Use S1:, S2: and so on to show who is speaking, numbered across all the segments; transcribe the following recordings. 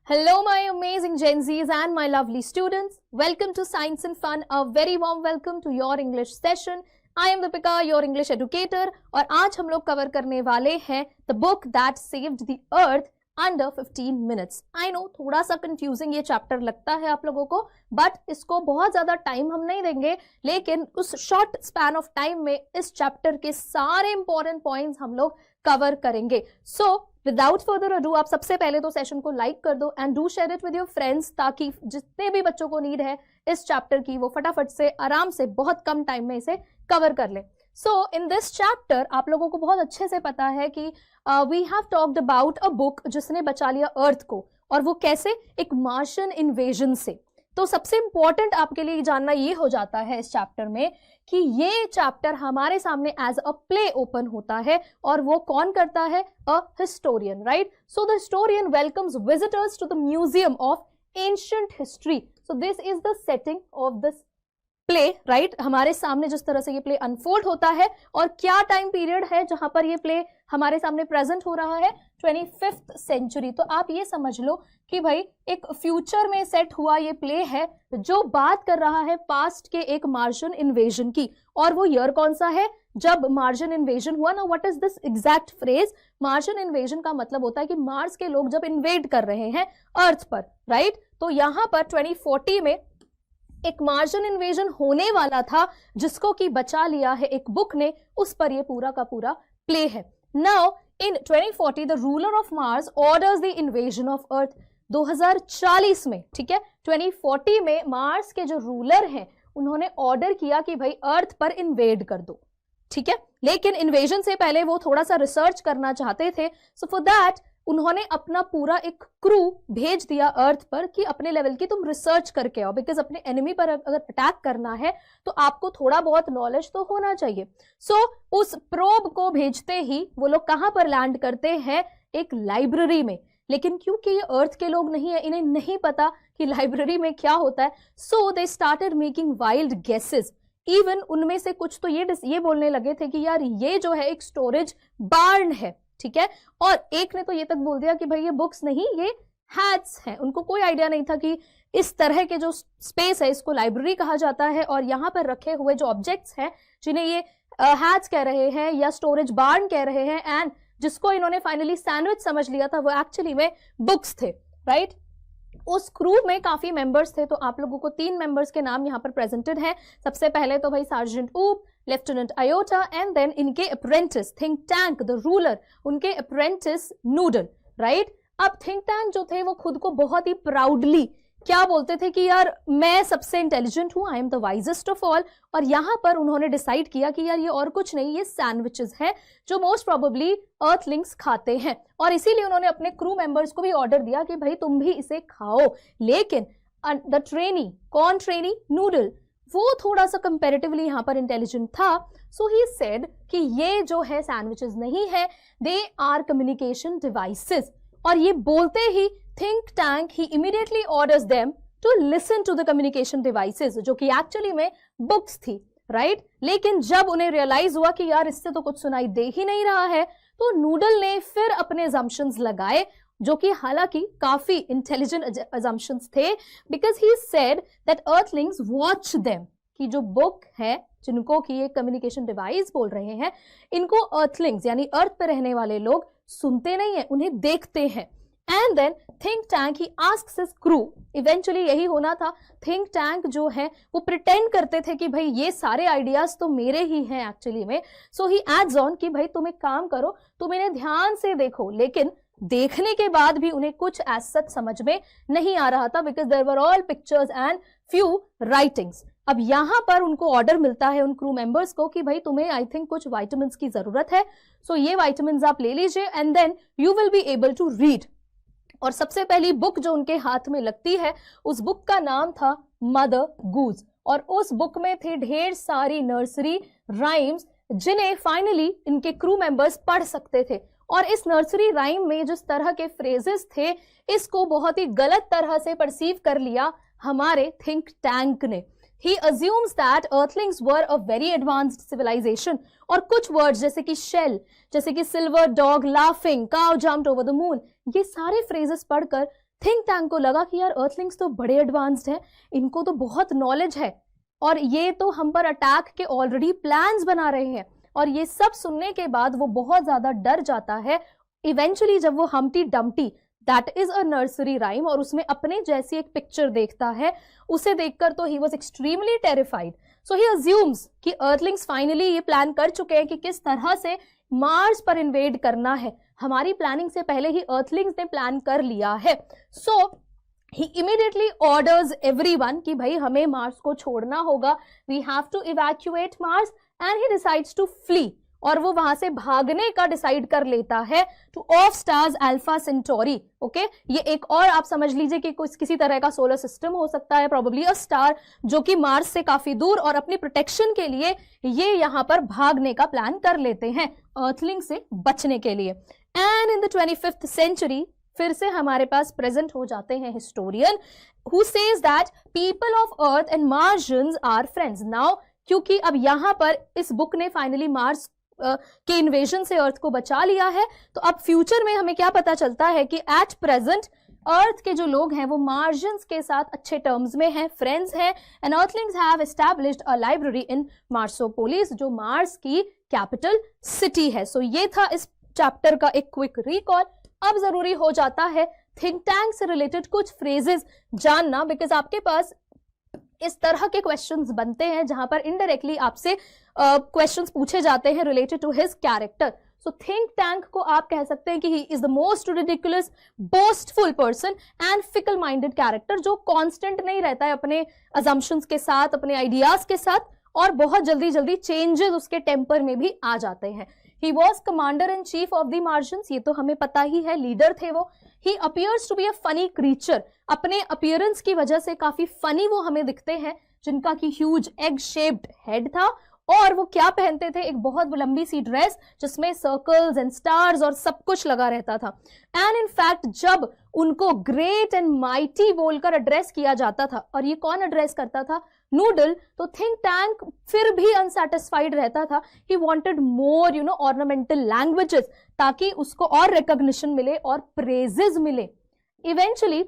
S1: Hello, my amazing Gen Zs and my lovely students. Welcome to Science and Fun. A very warm welcome to your English session. I am Deepika, your English educator. और आज हम लोग cover करने वाले हैं The Book That Saved the Earth Under 15 Minutes. I know थोड़ा सा confusing ये चैप्टर लगता है आप लोगों को, बट इसको बहुत ज्यादा टाइम हम नहीं देंगे, लेकिन उस शॉर्ट स्पैन ऑफ टाइम में इस चैप्टर के सारे इंपॉर्टेंट पॉइंट्स हम लोग कवर करेंगे. सो विदाउट फर्दर अडू आप सबसे पहले तो सेशन को लाइक कर दो and do share it with your friends, ताकि जितने भी बच्चों को नीड है इस चैप्टर की वो फटाफट से आराम से बहुत कम टाइम में इसे कवर कर ले. सो इन दिस चैप्टर आप लोगों को बहुत अच्छे से पता है कि we have talked about a book जिसने बचा लिया अर्थ को, और वो कैसे, एक मार्शियन इन्वेजन से. तो सबसे इंपॉर्टेंट आपके लिए जानना ये हो जाता है इस चैप्टर में कि ये चैप्टर हमारे सामने एज अ प्ले ओपन होता है, और वो कौन करता है? A historian, right? So the historian welcomes visitors to the museum of ancient history. So this is the setting of this play, right? हमारे सामने जिस तरह से ये प्ले अनफोल्ड होता है, और क्या टाइम पीरियड है जहां पर ये प्ले हमारे सामने प्रेजेंट हो रहा है? 25th century. तो आप ये समझ लो कि भाई एक फ्यूचर में सेट हुआ ये प्ले है जो बात कर रहा है पास्ट के एक मार्शियन इन्वेजन की. और वो ईयर कौन सा है जब मार्शियन इन्वेजन हुआ ना? What is this exact phrase? Martian invasion का मतलब होता है कि मार्स के लोग जब इन्वेड कर रहे हैं अर्थ पर, राइट? तो यहां पर 2040 में एक मार्शियन इन्वेजन होने वाला था जिसको कि बचा लिया है एक बुक ने. उस पर ये पूरा का पूरा प्ले है. Now in 2040 the ruler of Mars orders the invasion of earth. 2040 में, ठीक है, 2040 में मार्स के जो रूलर हैं उन्होंने ऑर्डर किया कि भाई अर्थ पर इन्वेड कर दो, ठीक है. लेकिन इन्वेजन से पहले वो थोड़ा सा रिसर्च करना चाहते थे. सो फॉर दैट उन्होंने अपना पूरा एक क्रू भेज दिया अर्थ पर कि अपने लेवल की तुम रिसर्च करके आओ, बिकॉज अपने एनिमी पर अगर अटैक करना है तो आपको थोड़ा बहुत नॉलेज तो होना चाहिए. सो उस प्रोब को भेजते ही वो लोग कहां पर लैंड करते हैं? एक लाइब्रेरी में. लेकिन क्योंकि ये अर्थ के लोग नहीं है, इन्हें नहीं पता कि लाइब्रेरी में क्या होता है, so they started making wild guesses. Even उनमें से कुछ तो ये बोलने लगे थे कि यार ये जो है एक स्टोरेज बार्न है, ठीक है. और एक ने तो ये तक बोल दिया कि भाई ये बुक्स नहीं, ये हैट्स हैं. उनको कोई आइडिया नहीं था कि इस तरह के जो स्पेस है इसको लाइब्रेरी कहा जाता है, और यहाँ पर रखे हुए जो ऑब्जेक्ट्स हैं जिन्हें ये हैट्स कह रहे हैं या स्टोरेज बार्न कह रहे हैं, एंड जिसको इन्होंने फाइनली सैंडविच समझ लिया था, वो एक्चुअली में बुक्स थे, राइट? उस क्रू में काफी मेंबर्स थे. तो आप लोगों को 3 मेंबर्स के नाम यहाँ पर प्रेजेंटेड हैं. सबसे पहले तो भाई सार्जेंट ऊप, लेफ्टिनेंट आयोटा, एंड देन इनके apprentice think tank the ruler, उनके अप्रेंटिस नूडल, राइट? अब थिंक टैंक जो थे वो खुद को बहुत ही प्राउडली क्या बोलते थे कि यार मैं सबसे इंटेलिजेंट हूं, I am the wisest of all. और यहां पर उन्होंने डिसाइड किया कि यार ये और कुछ नहीं, ये सैंडविचेस हैं जो मोस्ट प्रोबेबली अर्थलिंग्स खाते हैं, और इसीलिए उन्होंने अपने क्रू मेंबर्स को भी ऑर्डर दिया कि भाई तुम भी इसे खाओ. लेकिन द ट्रेनी, कौन ट्रेनी? नूडल. वो थोड़ा सा कंपैरेटिवली यहाँ पर इंटेलिजेंट था. सो ही सेड कि ये जो है सैंडविचेस नहीं है, दे आर कम्युनिकेशन डिवाइसेस. और ये बोलते ही थिंक टैंक ही immediately orders them to listen to the communication devices, जो कि एक्चुअली में बुक्स थी, राइट? लेकिन जब उन्हें रियलाइज हुआ कि यार इससे तो कुछ सुनाई दे ही नहीं रहा है, तो नूडल ने फिर अपने अजम्पशंस लगाए, जो कि हालांकि काफी इंटेलिजेंट अजम्पशंस थे, because he said that Earthlings watch them, कि जो बुक है जिनको कि ये कम्युनिकेशन डिवाइस बोल रहे हैं, इनको अर्थलिंग्स यानी अर्थ पे रहने वाले लोग सुनते नहीं है, उन्हें देखते हैं. And then Think tank he asks his crew, eventually यही होना था. थिंक टैंक जो है वो प्रिटेंड करते थे कि भाई ये सारे आइडियाज तो मेरे ही हैं एक्चुअली में. सो ही एड्स ऑन कि भाई तुम एक काम करो, तुम इन्हें ध्यान से देखो. लेकिन देखने के बाद भी उन्हें कुछ एज सच समझ में नहीं आ रहा था, because there were all pictures and few writings. अब यहां पर उनको ऑर्डर मिलता है उन क्रू मेंबर्स को कि भाई तुम्हें आई थिंक कुछ वाइटामिन की जरूरत है, सो ये वाइटामिन आप ले लीजिए and then you will be able to read. और सबसे पहली बुक जो उनके हाथ में लगती है, उस बुक का नाम था मदर गूज. और उस बुक में थे ढेर सारी नर्सरी राइम्स जिन्हें फाइनली इनके क्रू मेंबर्स पढ़ सकते थे. और इस नर्सरी राइम में जिस तरह के फ्रेजेस थे, इसको बहुत ही गलत तरह से परसीव कर लिया हमारे थिंक टैंक ने. He assumes that earthlings were a very advanced civilization. और कुछ वर्ड्स जैसे कि shell, जैसे कि silver dog laughing, cow jumped over the moon, ये सारे phrases पढ़कर थिंक टैंक को लगा कि यार अर्थलिंग्स तो बड़े एडवांस्ड हैं, इनको तो बहुत नॉलेज है और ये तो हम पर अटैक के ऑलरेडी प्लान्स बना रहे हैं। और ये सब सुनने के बाद वो बहुत ज्यादा डर जाता है। इवेंचुअली जब वो Humpty Dumpty, that is a nursery rhyme, और उसमें अपने जैसी एक पिक्चर देखता है, उसे देखकर तो he was extremely terrified. So he assumes कि अर्थलिंग्स फाइनली ये प्लान कर चुके हैं कि किस तरह से मार्स पर इन्वेड करना है। हमारी प्लानिंग से पहले ही अर्थलिंग्स ने प्लान कर लिया है। So he immediately orders everyone कि भाई हमें मार्स को छोड़ना होगा, we have to evacuate Mars, and he decides to flee, और वो वहां से भागने का डिसाइड कर लेता है two of stars alpha Centauri. Okay, ये एक और आप समझ लीजिए कि किसी तरह का सोलर सिस्टम हो सकता है, प्रोबेबली अ स्टार, जो कि मार्स से काफी दूर, और अपनी प्रोटेक्शन के लिए ये यहां पर भागने का प्लान कर लेते हैं अर्थलिंग से बचने के लिए। And in the 25th century फिर से हमारे पास प्रेजेंट हो जाते हैं historian who says that people of Earth and Martians are friends. Now क्योंकि अब यहां पर इस बुक ने फाइनली मार्स के इन्वेजन से अर्थ को बचा लिया है, तो अब फ्यूचर में हमें क्या पता चलता है कि एट प्रेजेंट अर्थ के जो लोग हैं वो मार्शियंस के साथ अच्छे टर्म्स में हैं, फ्रेंड्स हैं, and earthlings have established a library in Marsopolis, जो मार्स की कैपिटल सिटी है। सो ये था इस चैप्टर का एक क्विक रिकॉल। अब जरूरी हो जाता है थिंक टैंक से रिलेटेड कुछ फ्रेजेस जानना, बिकॉज आपके पास इस तरह के क्वेश्चंस बनते हैं जहां पर इनडायरेक्टली आपसे क्वेश्चंस पूछे जाते हैं related to his character. So Think Tank को आप कह सकते हैं कि he is the most ridiculous, boastful person and fickle minded character, जो कांस्टेंट नहीं रहता है अपने अजम्पशंस के साथ, अपने आइडियाज के साथ, और बहुत जल्दी जल्दी चेंजेस उसके टेम्पर में भी आ जाते हैं। He was commander in chief of the Martians, ये तो हमें पता ही है, लीडर थे वो। He appears to be a funny creature, अपने अपीयरेंस की वजह से काफी फनी वो हमें दिखते हैं, जिनका की ह्यूज एग शेप्ड हेड था, और वो क्या पहनते थे, एक बहुत लंबी सी ड्रेस जिसमें सर्कल्स एंड स्टार्स और सब कुछ लगा रहता था। एंड इन फैक्ट जब उनको ग्रेट एंड माइटी बोलकर एड्रेस किया जाता था, और ये कौन एड्रेस करता था, नूडल, तो थिंक टैंक फिर भी अनसेटिस्फाइड रहता था। He wanted more ornamental languages, ताकि उसको और रिकॉग्निशन मिले और प्रेजेस मिले। इवेंचुअली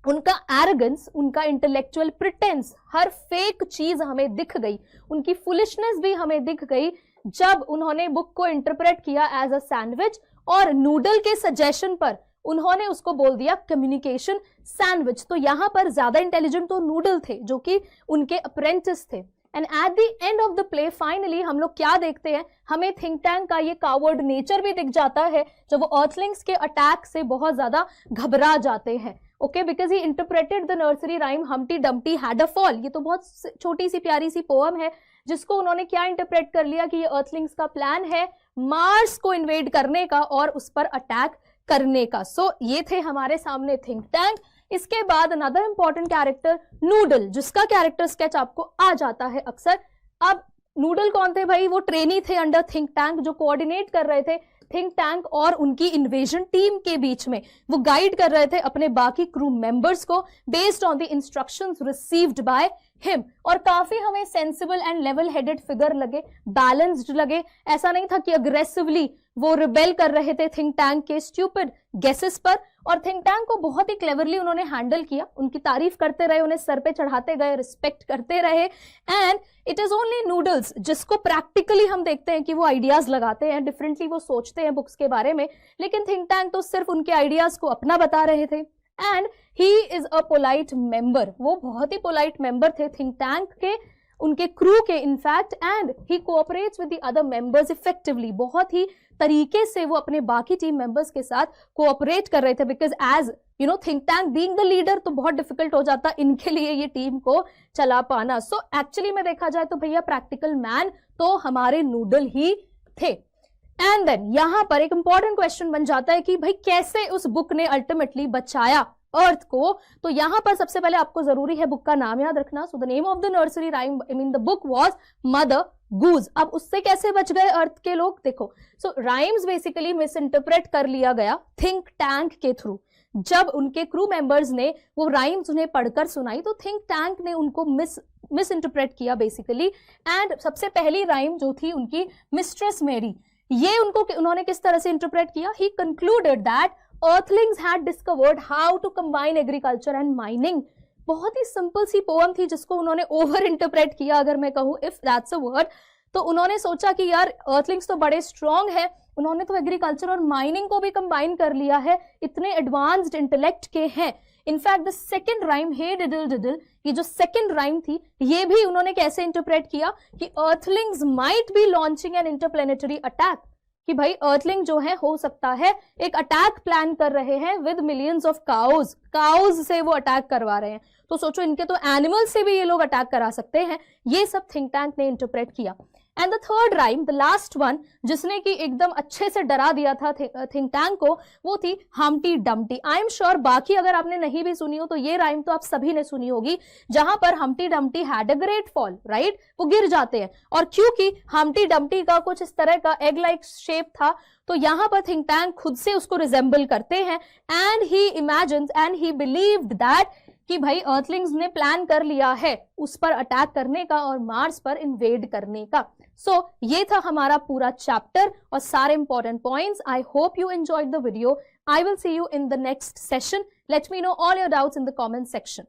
S1: उनका एरोगेंस, उनका इंटेलेक्चुअल प्रिटेंस, हर फेक चीज हमें दिख गई, उनकी फुलिशनेस भी हमें दिख गई जब उन्होंने बुक को इंटरप्रेट किया एज अ सैंडविच, और नूडल के सजेशन पर उन्होंने उसको बोल दिया कम्युनिकेशन सैंडविच। तो यहां पर ज्यादा इंटेलिजेंट तो नूडल थे, जो कि उनके अप्रेंटिस थे। And at the end of the play finally हम लोग क्या देखते हैं, हमें थिंक टैंक का ये कावर्ड नेचर भी दिख जाता है, जब वो अर्थलिंग्स के अटैक से बहुत ज्यादा घबरा जाते हैं। Okay, because he interpreted the nursery rhyme Humpty Dumpty had a fall. ये तो बहुत छोटी सी प्यारी सी पोएम है, जिसको उन्होंने क्या इंटरप्रेट कर लिया कि ये अर्थलिंग्स का प्लान है मार्स को इन्वेड करने का और उस पर अटैक करने का। सो ये थे हमारे सामने थिंक टैंक। इसके बाद अनदर इंपॉर्टेंट कैरेक्टर नूडल, जिसका कैरेक्टर स्केच आपको आ जाता है अक्सर। अब नूडल कौन थे भाई, वो ट्रेनी थे अंडर थिंक टैंक, जो कोऑर्डिनेट कर रहे थे थिंक टैंक और उनकी इन्वेजन टीम के बीच में। वो गाइड कर रहे थे अपने बाकी क्रू मेंबर्स को based on the instructions received by him. और काफी हमें sensible and level headed figure लगे, बैलेंस्ड लगे। ऐसा नहीं था कि अग्रेसिवली वो रिबेल कर रहे थे थिंक टैंक के स्टूपिड गेसेस पर। और थिंक टैंक को बहुत ही क्लेवरली उन्होंने हैंडल किया, उनकी तारीफ करते रहे, उन्हें सर पे चढ़ाते गए, रिस्पेक्ट करते रहे। And it is only noodles जिसको प्रैक्टिकली हम देखते हैं कि वो आइडियाज लगाते हैं, डिफरेंटली वो सोचते हैं बुक्स के बारे में, लेकिन थिंक टैंक तो सिर्फ उनके आइडियाज को अपना बता रहे थे। And he is a polite member, वो बहुत ही पोलाइट मेंबर थे थिंक टैंक के, उनके क्रू के in fact. And he cooperates with the other members effectively, बहुत ही तरीके से वो अपने बाकी टीम मेंबर्स के साथ कोऑपरेट कर रहे थे, because as you know Think Tank being the leader तो बहुत डिफिकल्ट हो जाता इनके लिए ये टीम को चला पाना। सो एक्चुअली में देखा जाए तो भैया प्रैक्टिकल मैन तो हमारे नूडल ही थे। एंड देन यहां पर एक इंपॉर्टेंट क्वेश्चन बन जाता है कि भाई कैसे उस बुक ने अल्टीमेटली बचाया अर्थ को। तो यहां पर सबसे पहले आपको जरूरी है बुक का नाम याद रखना। So the name of the nursery rhyme, I mean the book was Mother Goose. अब उससे कैसे बच गए अर्थ के लोग, देखो। So rhymes basically misinterpret कर लिया गया थिंक टैंक के थ्रू। जब उनके क्रू मेंबर्स ने वो राइम्स उन्हें पढ़कर सुनाई तो थिंक टैंक ने उनको मिस इंटरप्रेट किया बेसिकली। एंड सबसे पहली राइम जो थी उनकी मिस्ट्रेस मेरी, ये उन्होंने किस तरह से इंटरप्रेट किया, he concluded that earthlings had discovered how to combine agriculture and mining. बहुत ही सिंपल सी पोएम थी जिसको उन्होंने ओवर इंटरप्रेट किया, अगर मैं कहूँ, इफ दैट्स अ वर्ड। तो उन्होंने सोचा कि यार अर्थलिंग्स तो बड़े स्ट्रांग है, उन्होंने तो एग्रीकल्चर और माइनिंग को भी कंबाइन कर लिया है, इतने एडवांस्ड इंटेलेक्ट के हैं। इनफैक्ट द सेकेंड राइम, हे डिडल डिडल, ये जो सेकेंड राइम थी, ये भी उन्होंने कैसे इंटरप्रेट किया कि Earthlings might be launching N interplanetary attack, कि भाई अर्थलिंग जो है हो सकता है एक अटैक प्लान कर रहे हैं विद मिलियंस ऑफ काउज से वो अटैक करवा रहे हैं। तो सोचो, इनके तो एनिमल से भी ये लोग अटैक करा सकते हैं। ये सब थिंक टैंक ने इंटरप्रेट किया। And the third rhyme, the last one, जिसने कि एकदम अच्छे से डरा दिया था थिंक टैंक को, वो थी Humpty Dumpty. I am sure बाकी अगर आपने नहीं भी सुनी हो तो ये राइम तो आप सभी ने सुनी होगी, जहां पर Humpty Dumpty had a great fall, right, वो गिर जाते हैं। और क्योंकि हम्टी डम्टी का कुछ इस तरह का एग लाइक शेप था, तो यहां पर थिंक टैंक खुद से उसको रिजेंबल करते हैं। And he imagines and he believed that कि भाई अर्थलिंग्स ने प्लान कर लिया है उस पर अटैक करने का और मार्स पर इन्वेड करने का। सो ये था हमारा पूरा चैप्टर और सारे important points. I hope you enjoyed the video. I will see you in the next session. Let me know all your doubts in the comment section.